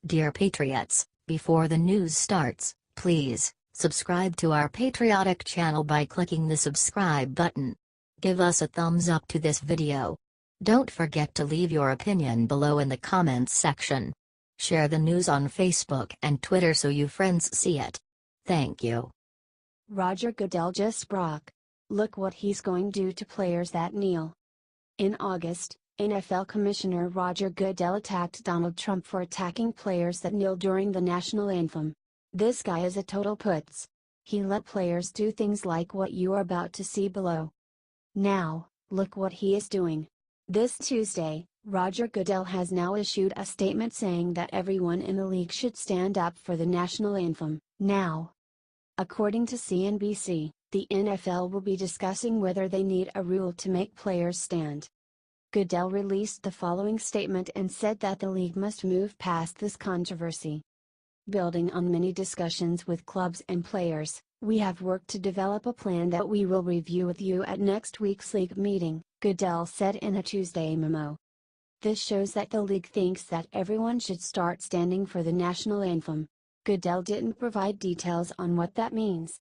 Dear Patriots, before the news starts, please subscribe to our patriotic channel by clicking the subscribe button. Give us a thumbs up to this video. Don't forget to leave your opinion below in the comments section. Share the news on Facebook and Twitter so you friends see it. Thank you. Roger Goodell just Brok. Look what he's going to do to players that kneel. In August, NFL Commissioner Roger Goodell attacked Donald Trump for attacking players that kneel during the national anthem. This guy is a total putz. He let players do things like what you are about to see below. Now, look what he is doing. This Tuesday, Roger Goodell has now issued a statement saying that everyone in the league should stand up for the national anthem, now. According to CNBC, the NFL will be discussing whether they need a rule to make players stand. Goodell released the following statement and said that the league must move past this controversy. Building on many discussions with clubs and players, we have worked to develop a plan that we will review with you at next week's league meeting, Goodell said in a Tuesday memo. This shows that the league thinks that everyone should start standing for the national anthem. Goodell didn't provide details on what that means.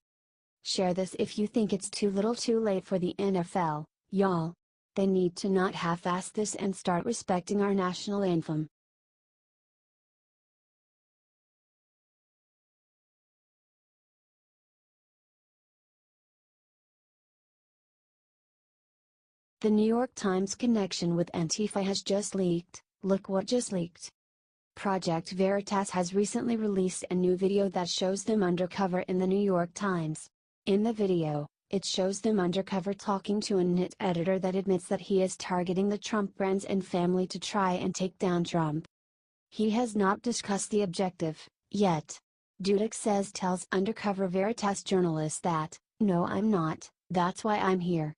Share this if you think it's too little too late for the NFL, y'all. They need to not half-ass this and start respecting our national anthem. The New York Times connection with Antifa has just leaked. Look what just leaked. Project Veritas has recently released a new video that shows them undercover in the New York Times. In the video, it shows them undercover talking to a NIT editor that admits that he is targeting the Trump friends and family to try and take down Trump. He has not discussed the objective, yet. Dudek says tells undercover Veritas journalist that, "No, I'm not, that's why I'm here."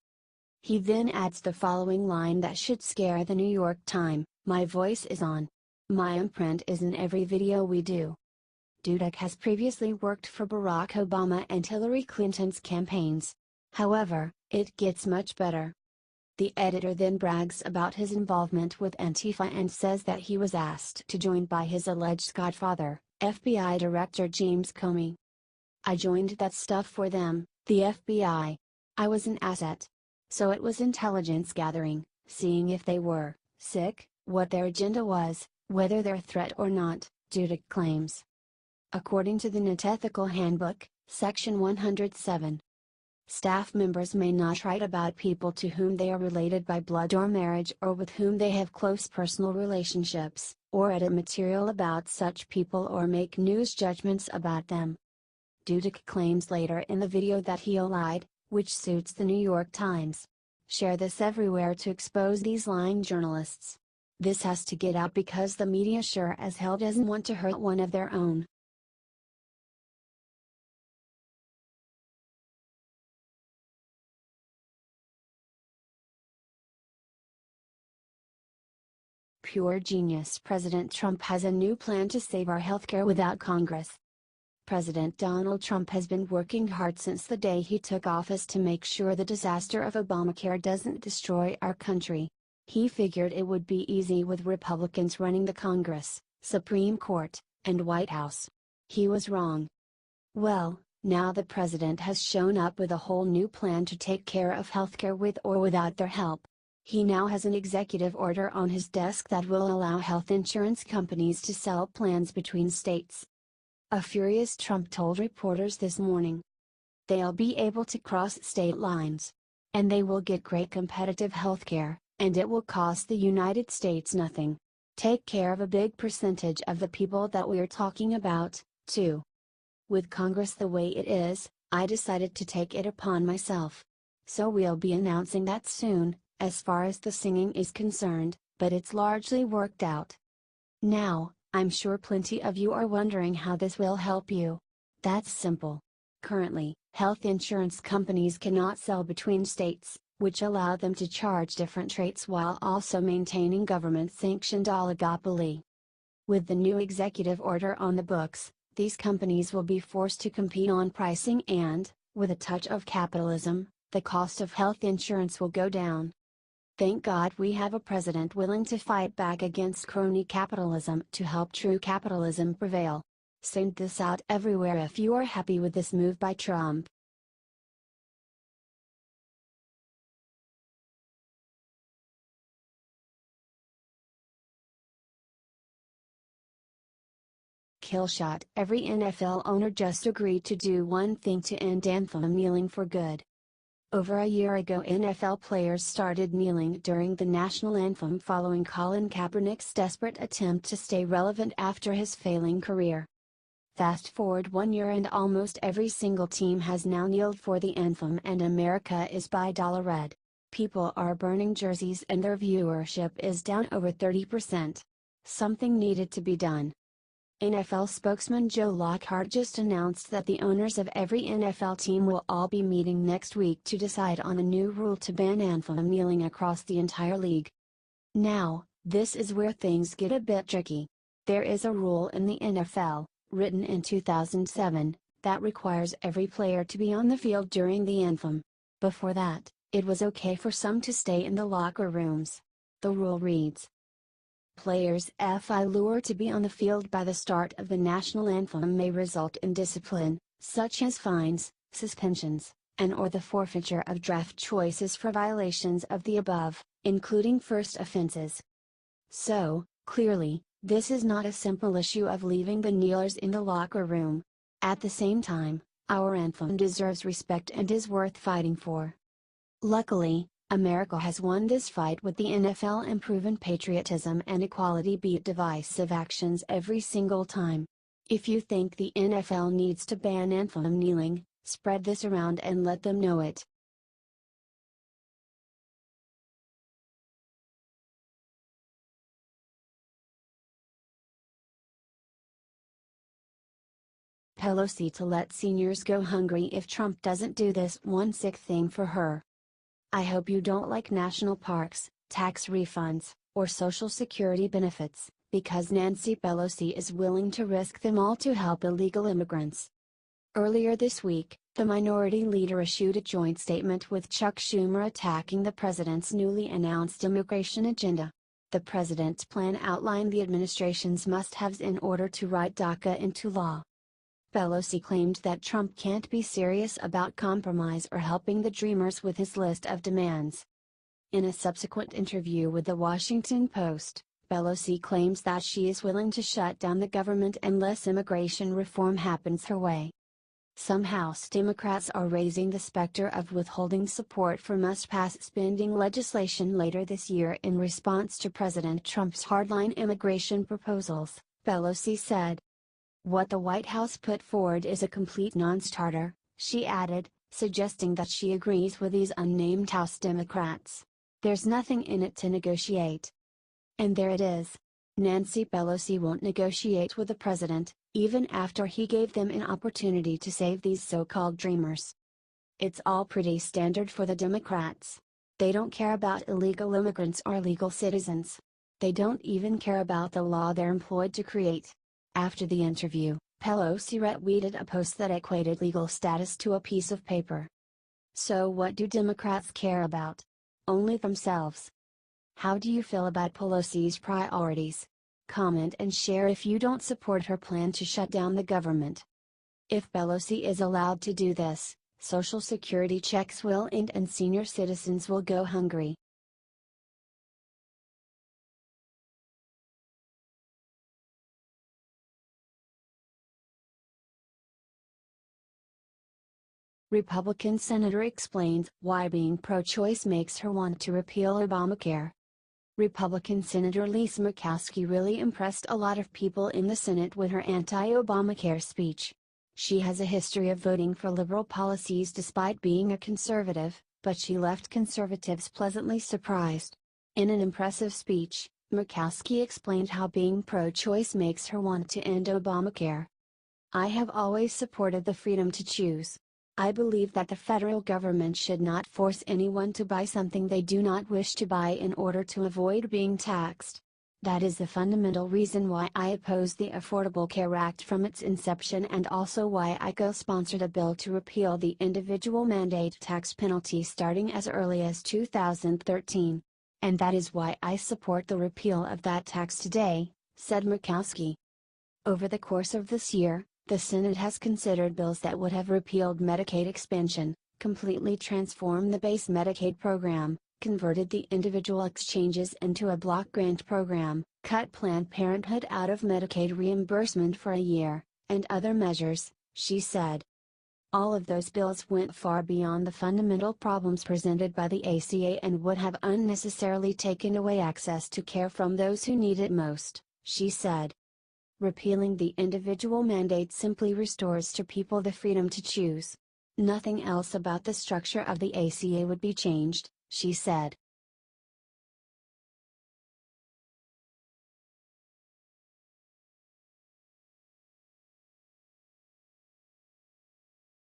He then adds the following line that should scare the New York Times, "My voice is on. My imprint is in every video we do." Dudek has previously worked for Barack Obama and Hillary Clinton's campaigns. However, it gets much better. The editor then brags about his involvement with Antifa and says that he was asked to join by his alleged godfather, FBI Director James Comey. "I joined that stuff for them, the FBI. I was an asset. So it was intelligence gathering, seeing if they were sick, what their agenda was, whether they're a threat or not," Dudek claims. According to the NIT Ethical Handbook, Section 107. Staff members may not write about people to whom they are related by blood or marriage or with whom they have close personal relationships, or edit material about such people or make news judgments about them. Dudek claims later in the video that he lied, which suits the New York Times. Share this everywhere to expose these lying journalists. This has to get out because the media sure as hell doesn't want to hurt one of their own. Pure genius. President Trump has a new plan to save our healthcare without Congress. President Donald Trump has been working hard since the day he took office to make sure the disaster of Obamacare doesn't destroy our country. He figured it would be easy with Republicans running the Congress, Supreme Court, and White House. He was wrong. Well, now the president has shown up with a whole new plan to take care of healthcare with or without their help. He now has an executive order on his desk that will allow health insurance companies to sell plans between states. A furious Trump told reporters this morning. They'll be able to cross state lines. And they will get great competitive healthcare, and it will cost the United States nothing. Take care of a big percentage of the people that we're talking about, too. With Congress the way it is, I decided to take it upon myself. So we'll be announcing that soon, as far as the singing is concerned, but it's largely worked out. Now, I'm sure plenty of you are wondering how this will help you. That's simple. Currently, health insurance companies cannot sell between states, which allow them to charge different rates while also maintaining government-sanctioned oligopoly. With the new executive order on the books, these companies will be forced to compete on pricing and, with a touch of capitalism, the cost of health insurance will go down. Thank God we have a president willing to fight back against crony capitalism to help true capitalism prevail. Send this out everywhere if you are happy with this move by Trump. Killshot: every NFL owner just agreed to do one thing to end anthem kneeling for good. Over a year ago, NFL players started kneeling during the national anthem following Colin Kaepernick's desperate attempt to stay relevant after his failing career. Fast forward 1 year and almost every single team has now kneeled for the anthem, and America is $red. People are burning jerseys and their viewership is down over 30%. Something needed to be done. NFL spokesman Joe Lockhart just announced that the owners of every NFL team will all be meeting next week to decide on a new rule to ban anthem kneeling across the entire league. Now, this is where things get a bit tricky. There is a rule in the NFL, written in 2007, that requires every player to be on the field during the anthem. Before that, it was okay for some to stay in the locker rooms. The rule reads: players' failure to be on the field by the start of the national anthem may result in discipline, such as fines, suspensions, and/or the forfeiture of draft choices for violations of the above, including first offenses. So, clearly, this is not a simple issue of leaving the kneelers in the locker room. At the same time, our anthem deserves respect and is worth fighting for. Luckily, America has won this fight with the NFL, and proven patriotism and equality beat divisive actions every single time. If you think the NFL needs to ban anthem kneeling, spread this around and let them know it. Pelosi to let seniors go hungry if Trump doesn't do this one sick thing for her. I hope you don't like national parks, tax refunds, or Social Security benefits, because Nancy Pelosi is willing to risk them all to help illegal immigrants. Earlier this week, the minority leader issued a joint statement with Chuck Schumer attacking the president's newly announced immigration agenda. The president's plan outlined the administration's must-haves in order to write DACA into law. Pelosi claimed that Trump can't be serious about compromise or helping the Dreamers with his list of demands. In a subsequent interview with the Washington Post, Pelosi claims that she is willing to shut down the government unless immigration reform happens her way. Some House Democrats are raising the specter of withholding support for must-pass spending legislation later this year in response to President Trump's hardline immigration proposals, Pelosi said. What the White House put forward is a complete non-starter, she added, suggesting that she agrees with these unnamed House Democrats. There's nothing in it to negotiate. And there it is. Nancy Pelosi won't negotiate with the president, even after he gave them an opportunity to save these so-called Dreamers. It's all pretty standard for the Democrats. They don't care about illegal immigrants or legal citizens. They don't even care about the law they're employed to create. After the interview, Pelosi retweeted a post that equated legal status to a piece of paper. So what do Democrats care about? Only themselves. How do you feel about Pelosi's priorities? Comment and share if you don't support her plan to shut down the government. If Pelosi is allowed to do this, Social Security checks will end and senior citizens will go hungry. Republican Senator explains why being pro-choice makes her want to repeal Obamacare. Republican Senator Lisa Murkowski really impressed a lot of people in the Senate with her anti-Obamacare speech. She has a history of voting for liberal policies despite being a conservative, but she left conservatives pleasantly surprised. In an impressive speech, Murkowski explained how being pro-choice makes her want to end Obamacare. I have always supported the freedom to choose. I believe that the federal government should not force anyone to buy something they do not wish to buy in order to avoid being taxed. That is the fundamental reason why I oppose the Affordable Care Act from its inception, and also why I co-sponsored a bill to repeal the individual mandate tax penalty starting as early as 2013. And that is why I support the repeal of that tax today, said Murkowski. Over the course of this year, the Senate has considered bills that would have repealed Medicaid expansion, completely transformed the base Medicaid program, converted the individual exchanges into a block grant program, cut Planned Parenthood out of Medicaid reimbursement for a year, and other measures, she said. All of those bills went far beyond the fundamental problems presented by the ACA and would have unnecessarily taken away access to care from those who need it most, she said. Repealing the individual mandate simply restores to people the freedom to choose. Nothing else about the structure of the ACA would be changed, she said.